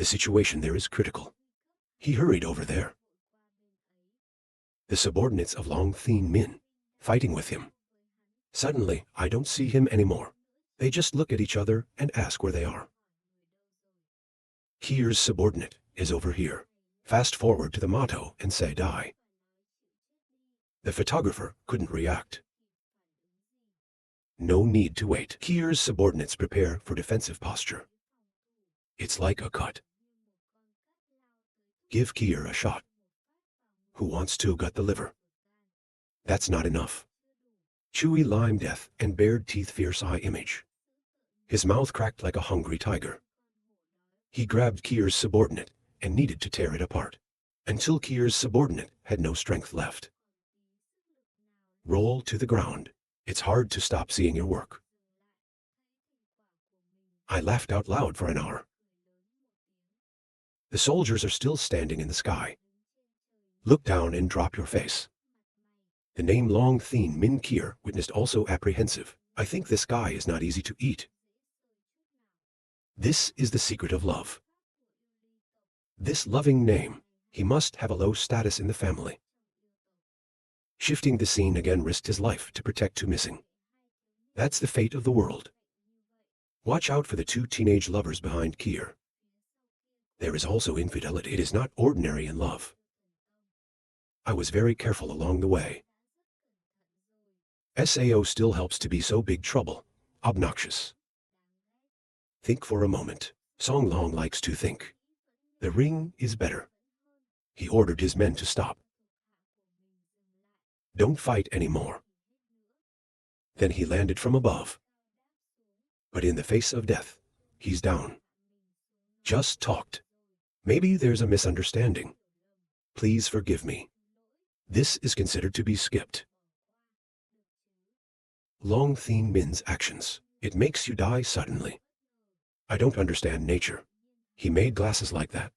The situation there is critical. He hurried over there. The subordinates of Long Thien Min, fighting with him. Suddenly, I don't see him anymore. They just look at each other and ask where they are. Kier's subordinate is over here. Fast forward to the motto and say die. The photographer couldn't react. No need to wait. Kier's subordinates prepare for defensive posture. It's like a cut. Give Kier a shot. Who wants to gut the liver? That's not enough. Chewy lime death and bared teeth fierce eye image. His mouth cracked like a hungry tiger. He grabbed Kier's subordinate and needed to tear it apart, until Kier's subordinate had no strength left. Roll to the ground. It's hard to stop seeing your work. I laughed out loud for an hour. The soldiers are still standing in the sky. Look down and drop your face. The name Long Thien Min Kier witnessed also apprehensive. I think this guy is not easy to eat. This is the secret of love. This loving name, he must have a low status in the family. Shifting the scene again risked his life to protect two missing. That's the fate of the world. Watch out for the two teenage lovers behind Kier. There is also infidelity. It is not ordinary in love. I was very careful along the way. Sao still helps to be so big trouble, obnoxious. Think for a moment. Song Long likes to think. The ring is better. He ordered his men to stop. Don't fight anymore. Then he landed from above. But in the face of death, he's down. Just talked. Maybe there's a misunderstanding. Please forgive me. This is considered to be skipped. Long Thien Min's actions. It makes you die suddenly. I don't understand nature. He made glasses like that.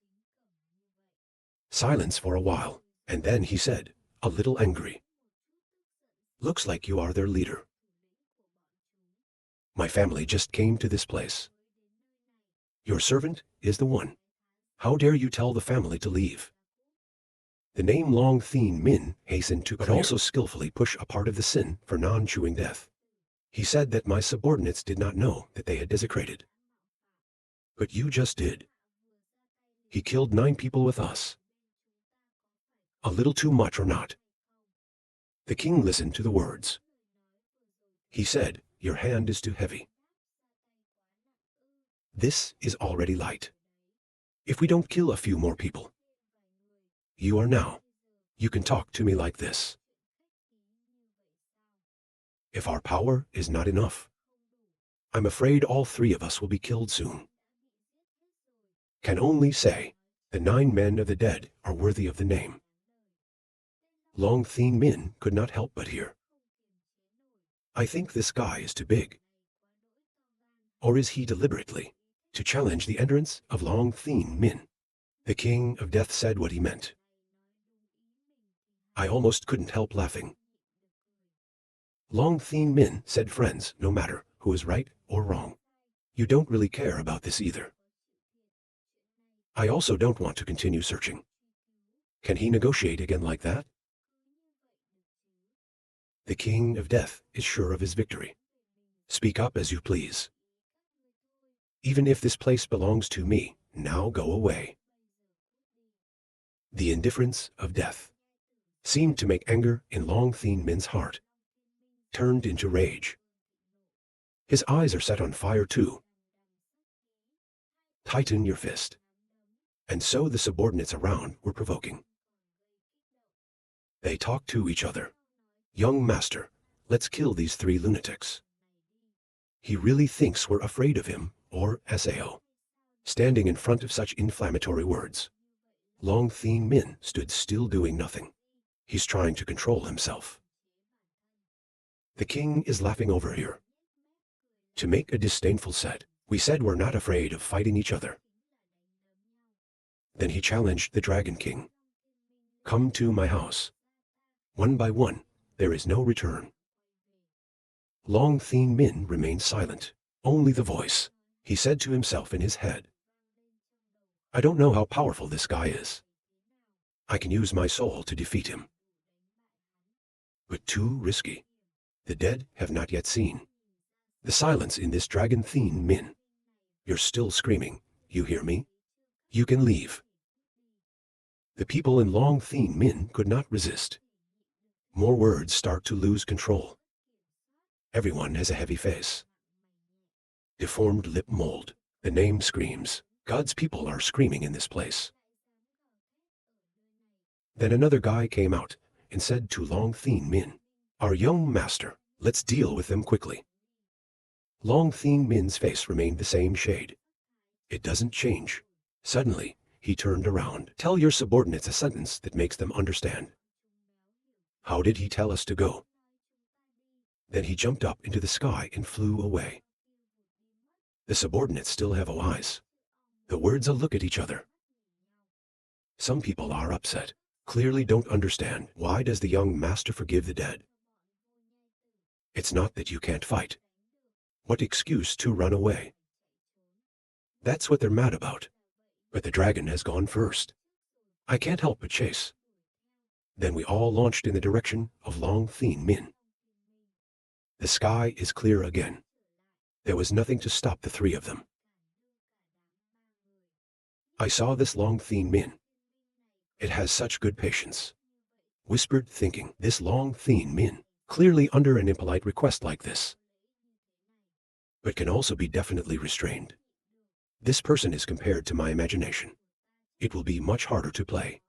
Silence for a while, and then he said, a little angry. Looks like you are their leader. My family just came to this place. Your servant is the one. How dare you tell the family to leave? The name Long Thien Min hastened to clear, but also skillfully push a part of the sin for non-chewing death. He said that my subordinates did not know that they had desecrated. But you just did. He killed 9 people with us. A little too much or not? The king listened to the words. He said, your hand is too heavy. This is already light. If we don't kill a few more people. You are now. You can talk to me like this. If our power is not enough, I'm afraid all 3 of us will be killed soon. Can only say, the 9 men of the dead are worthy of the name. Long Thien Min could not help but hear. I think this guy is too big. Or is he deliberately to challenge the entrance of Long Thien Min? The king of death said what he meant. I almost couldn't help laughing. Long Thien Min said friends, no matter who is right or wrong. You don't really care about this either. I also don't want to continue searching. Can he negotiate again like that? The king of death is sure of his victory. Speak up as you please. Even if this place belongs to me, now go away. The indifference of death seemed to make anger in Long Thien Min's heart, turned into rage. His eyes are set on fire too. Tighten your fist. And so the subordinates around were provoking. They talked to each other. Young master, let's kill these 3 lunatics. He really thinks we're afraid of him, or Sao. Standing in front of such inflammatory words, Long Thien Min stood still doing nothing. He's trying to control himself. The king is laughing over here. To make a disdainful set, we said we're not afraid of fighting each other. Then he challenged the Dragon King. Come to my house. One by one, there is no return. Long Thien Min remained silent, only the voice. He said to himself in his head, I don't know how powerful this guy is. I can use my soul to defeat him. But too risky. The dead have not yet seen. The silence in this dragon theme, Min. You're still screaming. You hear me? You can leave. The people in long theme Min could not resist. More words start to lose control. Everyone has a heavy face. Deformed lip mold. The name screams. God's people are screaming in this place. Then another guy came out and said to Long Thien Min, "Our young master, let's deal with them quickly." Long Thien Min's face remained the same shade. It doesn't change. Suddenly, he turned around. "Tell your subordinates a sentence that makes them understand." How did he tell us to go? Then he jumped up into the sky and flew away. The subordinates still have eyes. The words look at each other. Some people are upset, clearly don't understand. Why does the young master forgive the dead? It's not that you can't fight. What excuse to run away? That's what they're mad about. But the dragon has gone first. I can't help but chase. Then we all launched in the direction of Long Thien Min. The sky is clear again. There was nothing to stop the three of them. I saw this Long Thien Min. It has such good patience. Whispered thinking, this Long Thien Min, clearly under an impolite request like this, but can also be definitely restrained. This person is compared to my imagination. It will be much harder to play.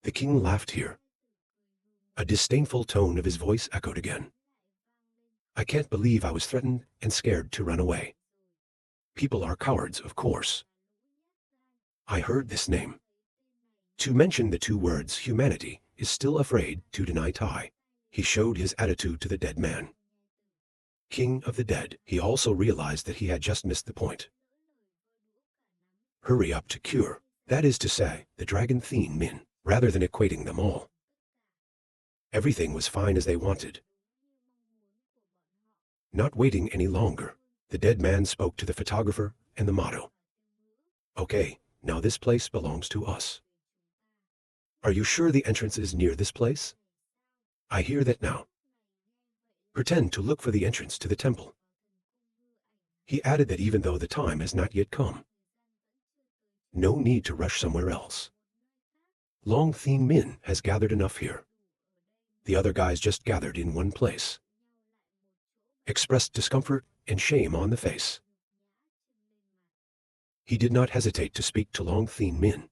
The king laughed here. A disdainful tone of his voice echoed again. I can't believe I was threatened and scared to run away. People are cowards, of course. I heard this name. To mention the two words humanity is still afraid to deny Tai. He showed his attitude to the dead man. King of the dead, he also realized that he had just missed the point. Hurry up to cure, that is to say, the dragon Thien Min, rather than equating them all. Everything was fine as they wanted. Not waiting any longer, the dead man spoke to the photographer and the motto. Okay, now this place belongs to us. Are you sure the entrance is near this place? I hear that now. Pretend to look for the entrance to the temple. He added that even though the time has not yet come, no need to rush somewhere else. Long Thien Min has gathered enough here. The other guys just gathered in one place. Expressed discomfort and shame on the face. He did not hesitate to speak to Long Thien Min.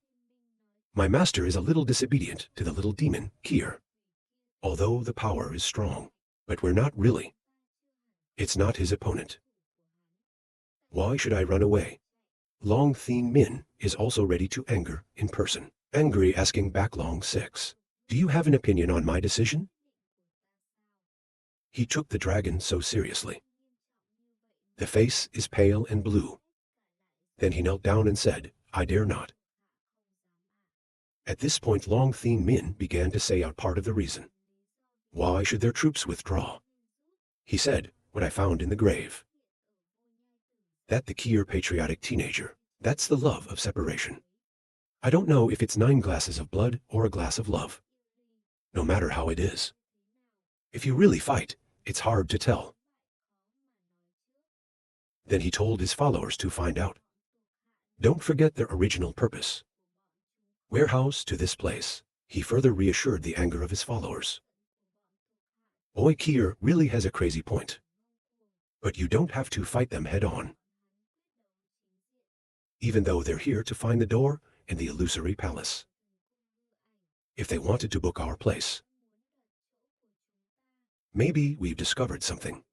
My master is a little disobedient to the little demon, Kier. Although the power is strong, but we're not really. It's not his opponent. Why should I run away? Long Thien Min is also ready to anger in person. Angry, asking back Long 6. Do you have an opinion on my decision? He took the dragon so seriously. The face is pale and blue. Then he knelt down and said, I dare not. At this point Long Thien Min began to say out part of the reason. Why should their troops withdraw? He said, what I found in the grave. That the Kier patriotic teenager, that's the love of separation. I don't know if it's 9 glasses of blood or a glass of love. No matter how it is. If you really fight, it's hard to tell. Then he told his followers to find out. Don't forget their original purpose. Warehouse to this place. He further reassured the anger of his followers. Boy Kier really has a crazy point. But you don't have to fight them head on. Even though they're here to find the door and the illusory palace. If they wanted to book our place. Maybe we've discovered something.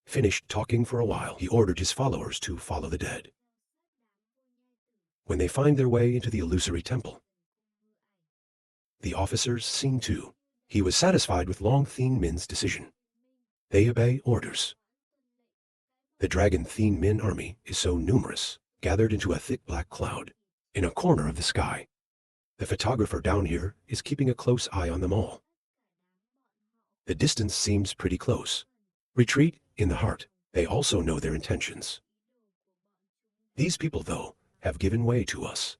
Finished talking for a while, he ordered his followers to follow the dead. When they find their way into the illusory temple, the officers seen too. He was satisfied with Long Thien Min's decision. They obey orders. The dragon Thien Min army is so numerous, gathered into a thick black cloud, in a corner of the sky. The photographer down here is keeping a close eye on them all. The distance seems pretty close. Retreat in the heart. They also know their intentions. These people, though, have given way to us.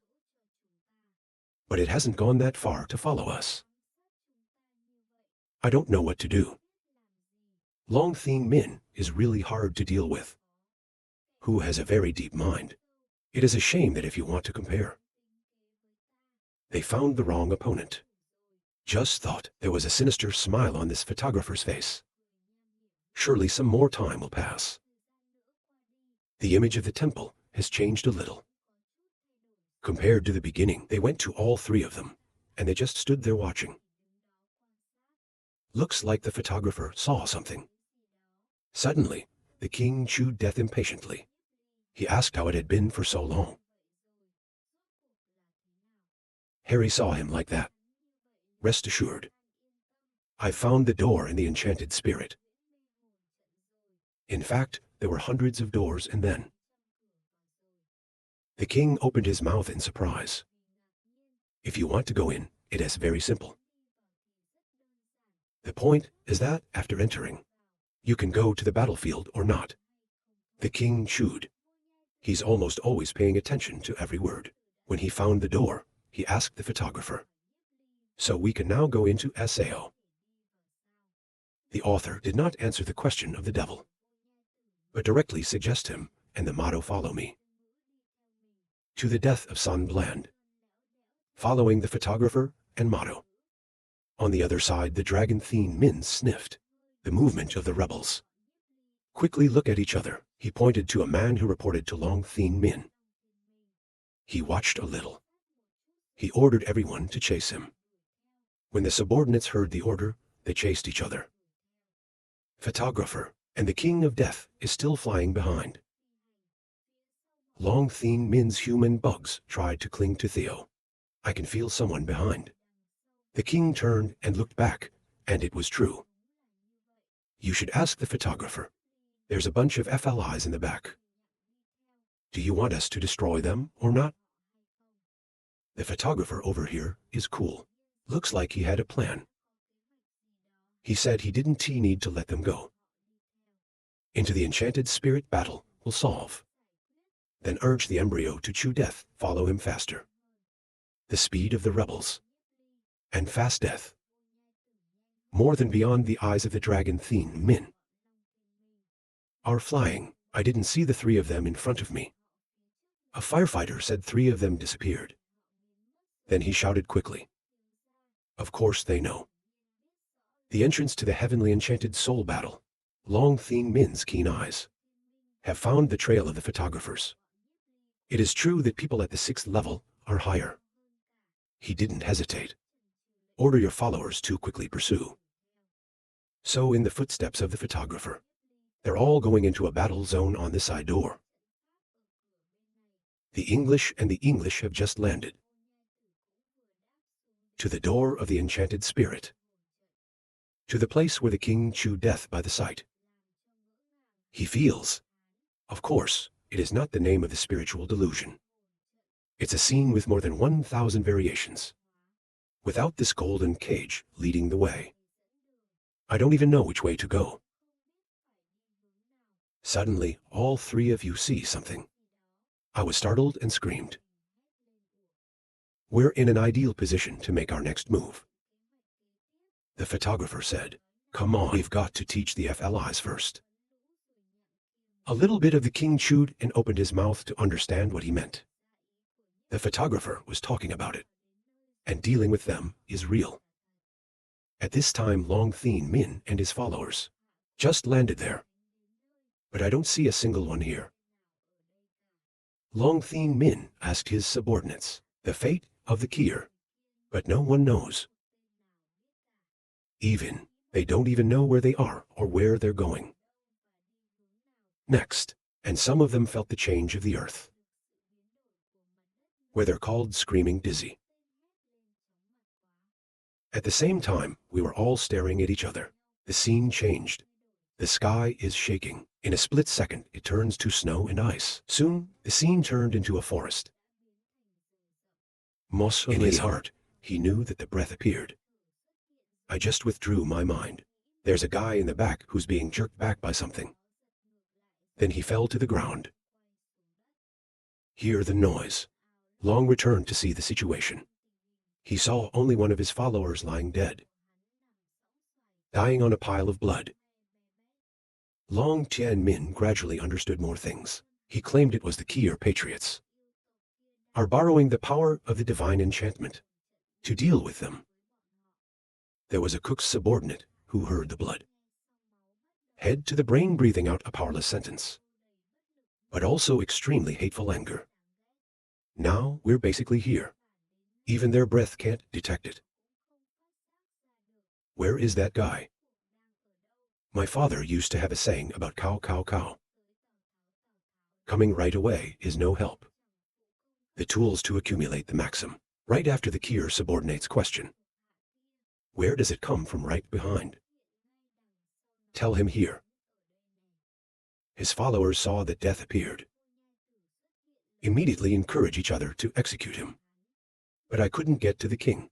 But it hasn't gone that far to follow us. I don't know what to do. Long Thien Min is really hard to deal with. Who has a very deep mind. It is a shame that if you want to compare. They found the wrong opponent. Just thought. There was a sinister smile on this photographer's face. Surely some more time will pass. The image of the temple has changed a little. Compared to the beginning, they went to all three of them, and they just stood there watching. Looks like the photographer saw something. Suddenly, the king chewed death impatiently. He asked how it had been for so long. Harry saw him like that. Rest assured. I found the door in the enchanted spirit. In fact, there were hundreds of doors, and then the king opened his mouth in surprise. If you want to go in, it is very simple. The point is that, after entering, you can go to the battlefield or not. The king chewed. He's almost always paying attention to every word. When he found the door, he asked the photographer, "So we can now go into SAO." The author did not answer the question of the devil, but directly suggest him and the motto "Follow me." To the death of San Bland. Following the photographer and motto. On the other side, the dragon Thien Min sniffed the movement of the rebels. Quickly look at each other. He pointed to a man who reported to Long Thien Min. He watched a little. He ordered everyone to chase him. When the subordinates heard the order, they chased each other. Photographer and the king of death is still flying behind. Long Thien Min's human bugs tried to cling to Theo. I can feel someone behind. The king turned and looked back, and it was true. You should ask the photographer. There's a bunch of FLIs in the back. Do you want us to destroy them or not? The photographer over here is cool. Looks like he had a plan. He said he didn't need to let them go. Into the enchanted spirit battle will solve. Then urge the embryo to chew death, follow him faster. The speed of the rebels. And fast death. More than beyond the eyes of the dragon Thien Min. Are flying. I didn't see the three of them in front of me. A firefighter said three of them disappeared. Then he shouted quickly. Of course they know. The entrance to the heavenly enchanted soul battle. Long Thien Min's keen eyes have found the trail of the photographers. It is true that people at the 6th level are higher. He didn't hesitate. Order your followers to quickly pursue. So in the footsteps of the photographer, they're all going into a battle zone on the side door. The English and the English have just landed. To the door of the enchanted spirit. To the place where the king chewed death by the sight. He feels. Of course, it is not the name of the spiritual delusion. It's a scene with more than 1,000 variations. Without this golden cage leading the way. I don't even know which way to go. Suddenly, all three of you see something. I was startled and screamed. We're in an ideal position to make our next move. The photographer said, "Come on, we've got to teach the FLIs first." A little bit of the king chewed and opened his mouth to understand what he meant. The photographer was talking about it. And dealing with them is real. At this time, Long Thien Min and his followers just landed there. But I don't see a single one here. Long Thien Min asked his subordinates the fate of the Kier, but no one knows. They don't even know where they are or where they're going. Next, and some of them felt the change of the earth, where they're called screaming dizzy. At the same time, we were all staring at each other. The scene changed. The sky is shaking. In a split second, it turns to snow and ice. Soon, the scene turned into a forest. In his heart, he knew that the breath appeared. I just withdrew my mind. There's a guy in the back who's being jerked back by something. Then he fell to the ground. Hear the noise. Long returned to see the situation. He saw only one of his followers lying dead, dying on a pile of blood. Long Tianmin gradually understood more things. He claimed it was the Kier patriots are borrowing the power of the divine enchantment to deal with them. There was a cook's subordinate who heard the blood. Head to the brain, breathing out a powerless sentence, but also extremely hateful anger. Now we're basically here. Even their breath can't detect it. Where is that guy? My father used to have a saying about cow, cow, cow. Coming right away is no help. The tools to accumulate the maxim. Right after the Kier subordinate's question. Where does it come from right behind? Tell him here. His followers saw that death appeared. Immediately encourage each other to execute him. But I couldn't get to the king.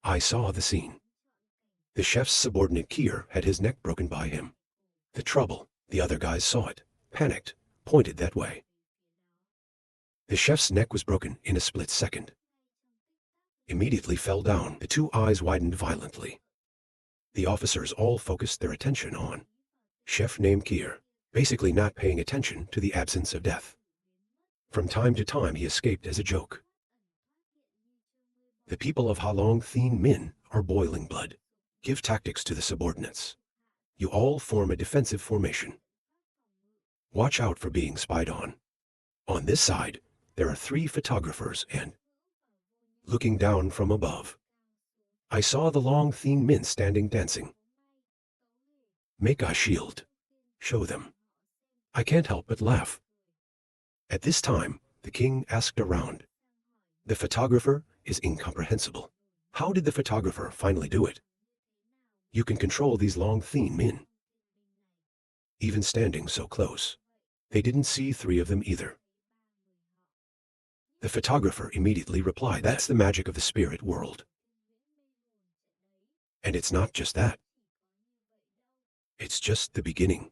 I saw the scene. The chef's subordinate Kier had his neck broken by him. The trouble, the other guys saw it, panicked, pointed that way. The chef's neck was broken in a split second. Immediately fell down, the two eyes widened violently. The officers all focused their attention on chef named Kier, basically not paying attention to the absence of death. From time to time he escaped as a joke. The people of Halong Thien Min are boiling blood. Give tactics to the subordinates. You all form a defensive formation. Watch out for being spied on. On this side, there are 3 photographers and, looking down from above, I saw the Long Thien Min standing dancing. Make a shield. Show them. I can't help but laugh. At this time, the king asked around. The photographer is incomprehensible. How did the photographer finally do it? You can control these Long Thien Min. Even standing so close, they didn't see 3 of them either. The photographer immediately replied, that's the magic of the spirit world. And it's not just that. It's just the beginning.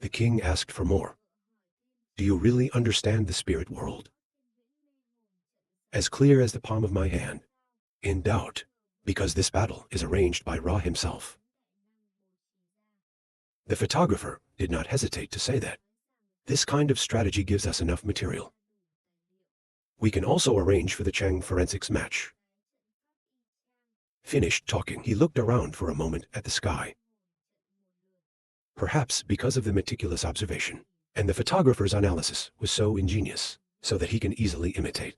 The king asked for more. Do you really understand the spirit world? As clear as the palm of my hand. In doubt, because this battle is arranged by Ra himself. The photographer did not hesitate to say that. This kind of strategy gives us enough material. We can also arrange for the Chang forensics match. Finished talking, he looked around for a moment at the sky. Perhaps because of the meticulous observation, and the photographer's analysis was so ingenious, so that he can easily imitate.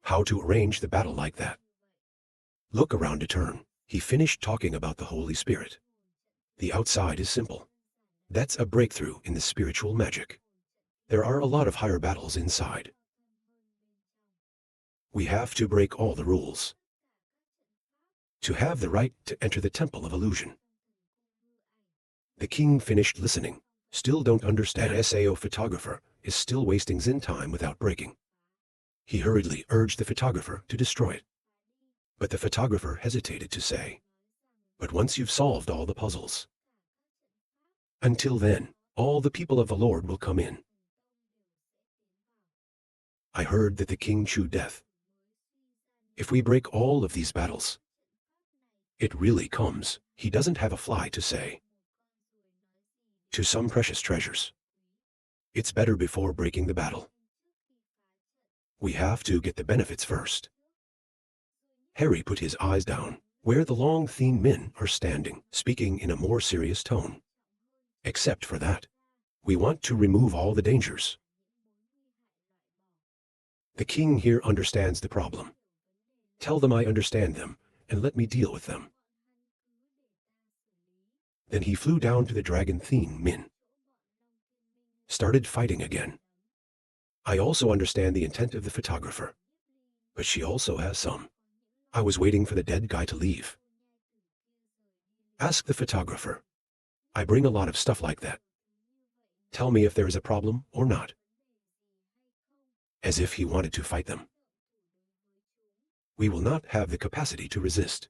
How to arrange the battle like that? Look around a turn. He finished talking about the Holy Spirit. The outside is simple. That's a breakthrough in the spiritual magic. There are a lot of higher battles inside. We have to break all the rules to have the right to enter the Temple of Illusion. The king finished listening. Still don't understand. That SAO photographer is still wasting Xin time without breaking. He hurriedly urged the photographer to destroy it. But the photographer hesitated to say, but once you've solved all the puzzles, until then, all the people of the Lord will come in. I heard that the king chewed death. If we break all of these battles, it really comes, he doesn't have a fly to say, to some precious treasures. It's better before breaking the battle. We have to get the benefits first. Harry put his eyes down, where the Long Thien Min are standing, speaking in a more serious tone. Except for that, we want to remove all the dangers. The king here understands the problem. Tell them I understand them, and let me deal with them. Then he flew down to the Dragon Thien Min. Started fighting again. I also understand the intent of the photographer. But she also has some. I was waiting for the dead guy to leave. Ask the photographer. I bring a lot of stuff like that. Tell me if there is a problem or not. As if he wanted to fight them. We will not have the capacity to resist.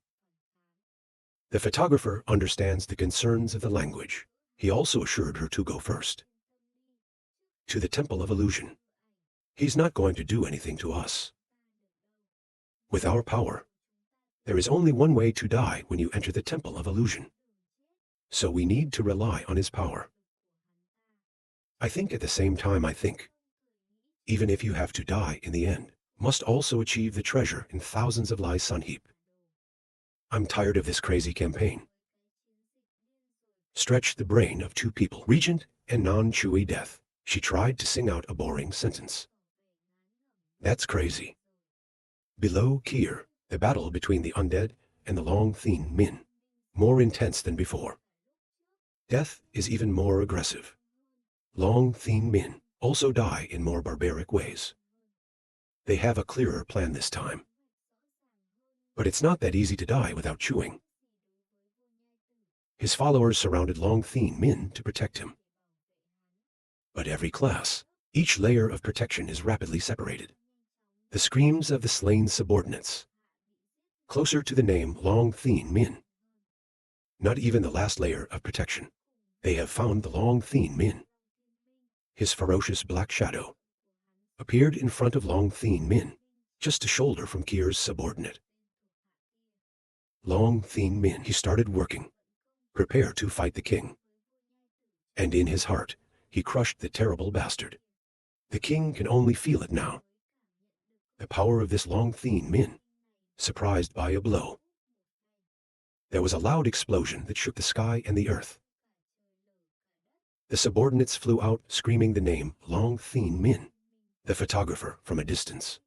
The photographer understands the concerns of the language. He also assured her to go first. to the Temple of Illusion. He's not going to do anything to us. With our power, there is only one way to die when you enter the Temple of Illusion. So we need to rely on his power. I think at the same time even if you have to die in the end, must also achieve the treasure in thousands of lies sun heap. I'm tired of this crazy campaign. Stretch the brain of two people, Regent and non-Chui Death. She tried to sing out a boring sentence. That's crazy. Below Kier, the battle between the undead and the Long Thien Min, more intense than before. Death is even more aggressive. Long Thien Min also die in more barbaric ways. They have a clearer plan this time. But it's not that easy to die without chewing. His followers surrounded Long Thien Min to protect him. But every class, each layer of protection is rapidly separated. The screams of the slain subordinates. Closer to the name Long Thien Min. Not even the last layer of protection. They have found the Long Thien Min. His ferocious black shadow appeared in front of Long Thien Min, just a shoulder from Kier's subordinate. Long Thien Min, he started working, prepare to fight the king. And in his heart, he crushed the terrible bastard. The king can only feel it now. The power of this Long Thien Min, surprised by a blow. There was a loud explosion that shook the sky and the earth. The subordinates flew out, screaming the name Long Thien Min, the photographer, from a distance.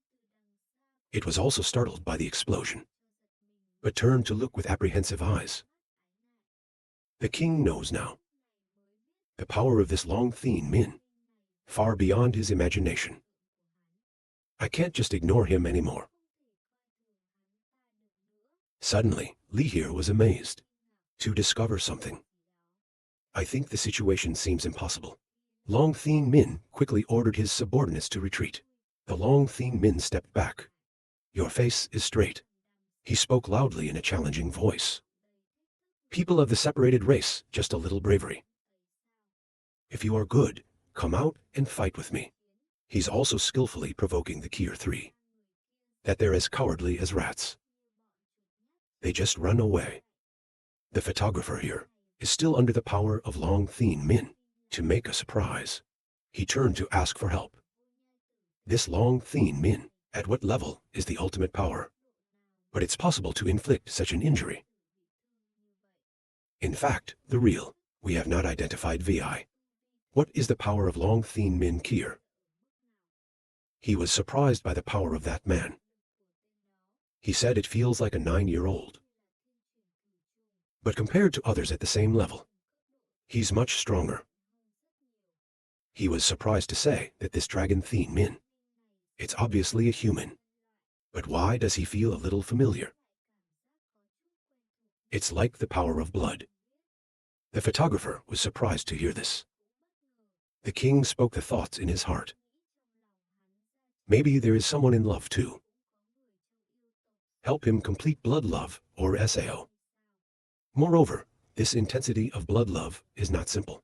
It was also startled by the explosion, but turned to look with apprehensive eyes. The king knows now. The power of this Long Thien Min, far beyond his imagination. I can't just ignore him anymore. Suddenly, Li here was amazed to discover something. I think the situation seems impossible. Long Thien Min quickly ordered his subordinates to retreat. The Long Thien Min stepped back. Your face is straight. He spoke loudly in a challenging voice. People of the separated race, just a little bravery. If you are good, come out and fight with me. He's also skillfully provoking the Kier 3. That they're as cowardly as rats. They just run away. The photographer here is still under the power of Long Thien Min. To make a surprise, he turned to ask for help. This Long Thien Min, at what level is the ultimate power? But it's possible to inflict such an injury. In fact, we have not identified VI. What is the power of Long Thien Min Kier? He was surprised by the power of that man. He said it feels like a 9-year-old. But compared to others at the same level, he's much stronger. He was surprised to say that this Dragon Thien Min, it's obviously a human. But why does he feel a little familiar? It's like the power of blood. The photographer was surprised to hear this. The king spoke the thoughts in his heart. Maybe there is someone in love too. Help him complete blood love, or SAO. Moreover, this intensity of blood love is not simple.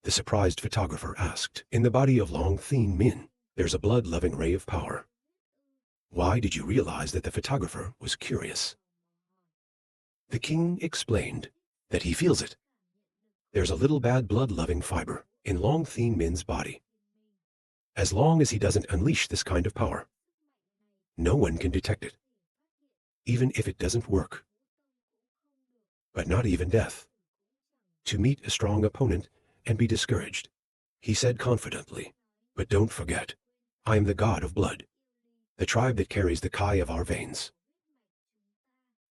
The surprised photographer asked, in the body of Long Thien Min, there's a blood-loving ray of power. Why did you realize that the photographer was curious? The king explained that he feels it. There's a little bad blood-loving fiber in Long Thien Min's body. As long as he doesn't unleash this kind of power, no one can detect it, even if it doesn't work. But not even death. To meet a strong opponent and be discouraged, he said confidently, but don't forget, I am the god of blood, the tribe that carries the Kai of our veins.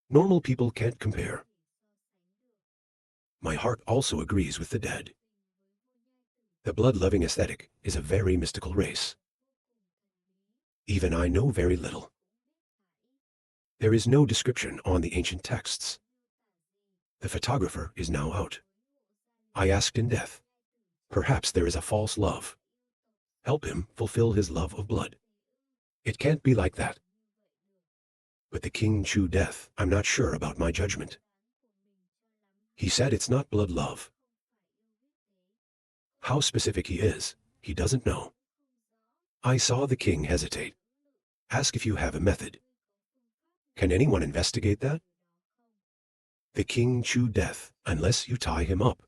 Normal people can't compare. My heart also agrees with the dead. The blood-loving aesthetic is a very mystical race. Even I know very little. There is no description on the ancient texts. The photographer is now out. I asked in death. Perhaps there is a false love. Help him fulfill his love of blood. It can't be like that. But the king Chu Death, I'm not sure about my judgment. He said it's not blood love. How specific he is, he doesn't know. I saw the king hesitate. Ask if you have a method. Can anyone investigate that? The king chewed death unless you tie him up.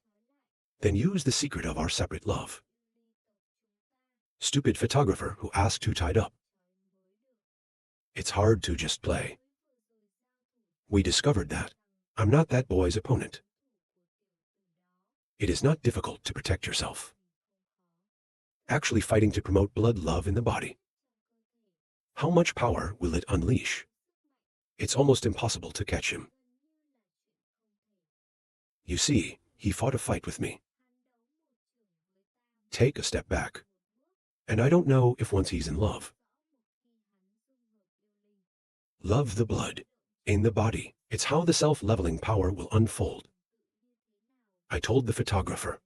Then use the secret of our separate love. Stupid photographer who asked who tied up. It's hard to just play. We discovered that. I'm not that boy's opponent. It is not difficult to protect yourself. Actually fighting to promote blood love in the body. How much power will it unleash? It's almost impossible to catch him. You see, he fought a fight with me. Take a step back. And I don't know if once he's in love. Love the blood. In the body, it's how the self-leveling power will unfold. I told the photographer.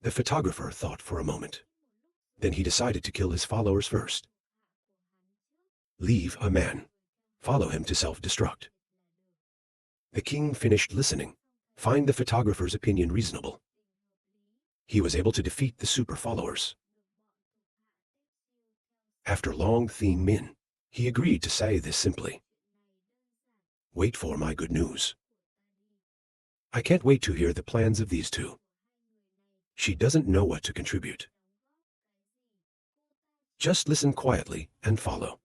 The photographer thought for a moment. Then he decided to kill his followers first. Leave a man. Follow him to self-destruct. The king finished listening. Find the photographer's opinion reasonable. He was able to defeat the super followers. After long theme Min, he agreed to say this simply. Wait for my good news. I can't wait to hear the plans of these two. She doesn't know what to contribute. Just listen quietly and follow.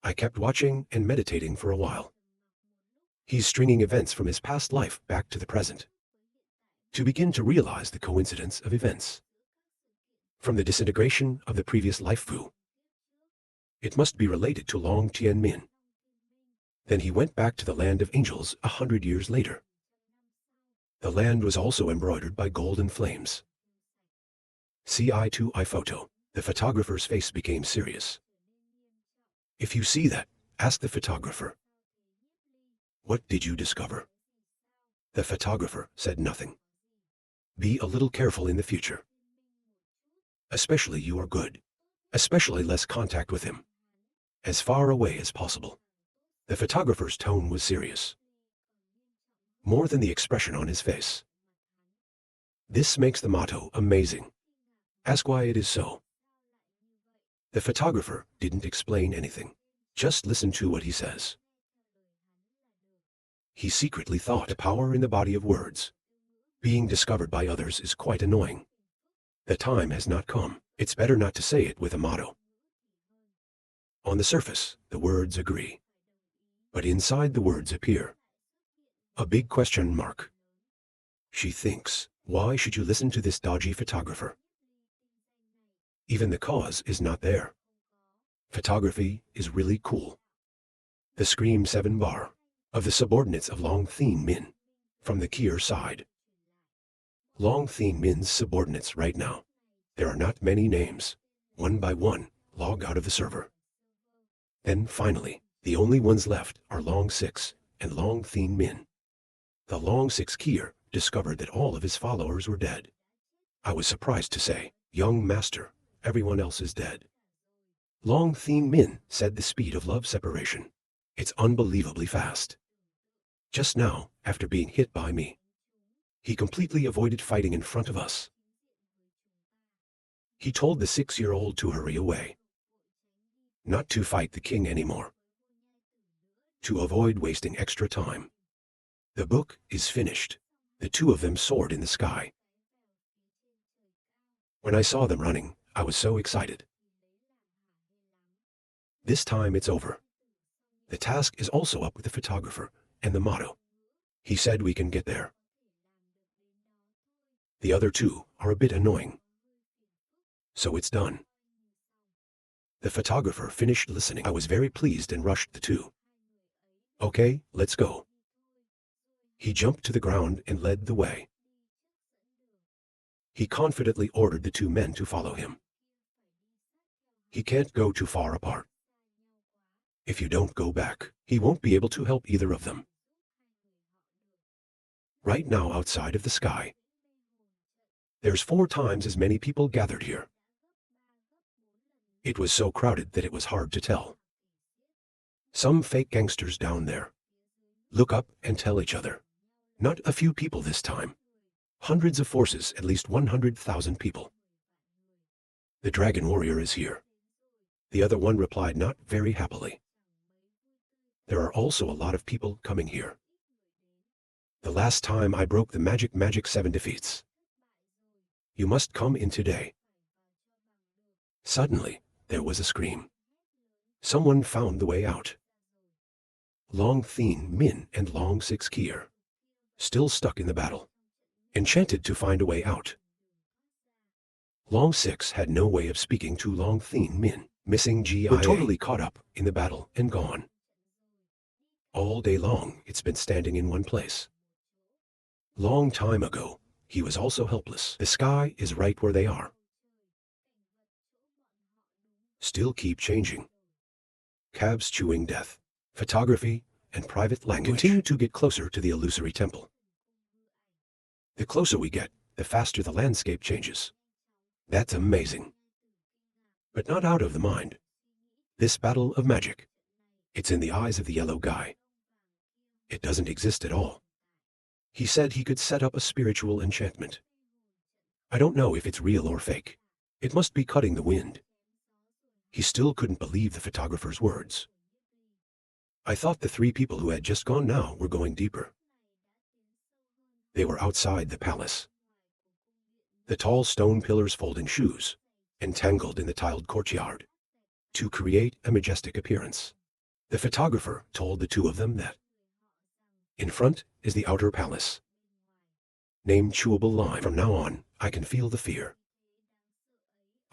I kept watching and meditating for a while. He's stringing events from his past life back to the present. To begin to realize the coincidence of events. From the disintegration of the previous life Fu. It must be related to Long Tien Min. Then he went back to the land of angels 100 years later. The land was also embroidered by golden flames. See eye to eye photo. The photographer's face became serious. If you see that, ask the photographer. What did you discover? The photographer said nothing. Be a little careful in the future. Especially you are good. Especially less contact with him. As far away as possible. The photographer's tone was serious. More than the expression on his face. This makes the motto amazing. Ask why it is so. The photographer didn't explain anything. Just listen to what he says. He secretly thought the power in the body of words. Being discovered by others is quite annoying. The time has not come. It's better not to say it with a motto. On the surface, the words agree. But inside the words appear a big question mark. She thinks, why should you listen to this dodgy photographer? Even the cause is not there. Photography is really cool. The Scream 7 bar of the subordinates of Long Thien Min from the Kier side. Long Thien Min's subordinates right now. There are not many names. One by one, log out of the server. Then finally, the only ones left are Long 6 and Long Thien Min. The Long 6 Kier discovered that all of his followers were dead. I was surprised to say, young master, everyone else is dead. Long Thien Min said the speed of love separation. It's unbelievably fast. Just now, after being hit by me, he completely avoided fighting in front of us. He told the 6-year-old to hurry away. Not to fight the king anymore. To avoid wasting extra time. The book is finished. The two of them soared in the sky. When I saw them running, I was so excited. This time it's over. The task is also up with the photographer and the motto. He said we can get there. The other two are a bit annoying. So it's done. The photographer finished listening. I was very pleased and rushed the two. Okay, let's go. He jumped to the ground and led the way. He confidently ordered the two men to follow him. He can't go too far apart. If you don't go back, he won't be able to help either of them. Right now outside of the sky, there's 4 times as many people gathered here. It was so crowded that it was hard to tell. Some fake gangsters down there. Look up and tell each other. Not a few people this time. Hundreds of forces, at least 100,000 people. The dragon warrior is here. The other one replied not very happily. There are also a lot of people coming here. The last time I broke the magic 7 defeats. You must come in today. Suddenly, there was a scream. Someone found the way out. Long Thien Min and Long Six Kier. Still stuck in the battle. Enchanted to find a way out. Long Six had no way of speaking to Long Thien Min, missing GIA. We're totally caught up in the battle and gone. All day long, it's been standing in one place. Long time ago, he was also helpless. The sky is right where they are. Still keep changing. Cabs chewing death, photography, and private language continue to get closer to the illusory temple. The closer we get, the faster the landscape changes. That's amazing. But not out of the mind. This battle of magic. It's in the eyes of the yellow guy. It doesn't exist at all. He said he could set up a spiritual enchantment. I don't know if it's real or fake. It must be cutting the wind. He still couldn't believe the photographer's words. I thought the 3 people who had just gone now were going deeper. They were outside the palace. The tall stone pillars folding shoes, entangled in the tiled courtyard, to create a majestic appearance. The photographer told the 2 of them that in front is the outer palace, named Chewable Lime. From now on, I can feel the fear.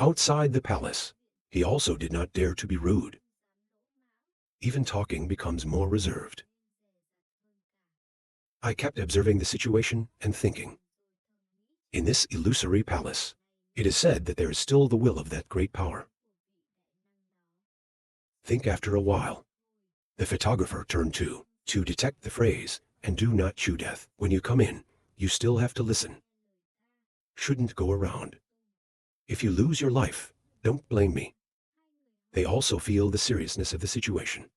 Outside the palace, he also did not dare to be rude. Even talking becomes more reserved. I kept observing the situation and thinking. In this illusory palace, it is said that there is still the will of that great power. Think after a while. The photographer turned to detect the phrase, and do not chew death. When you come in, you still have to listen. Shouldn't go around. If you lose your life, don't blame me. They also feel the seriousness of the situation.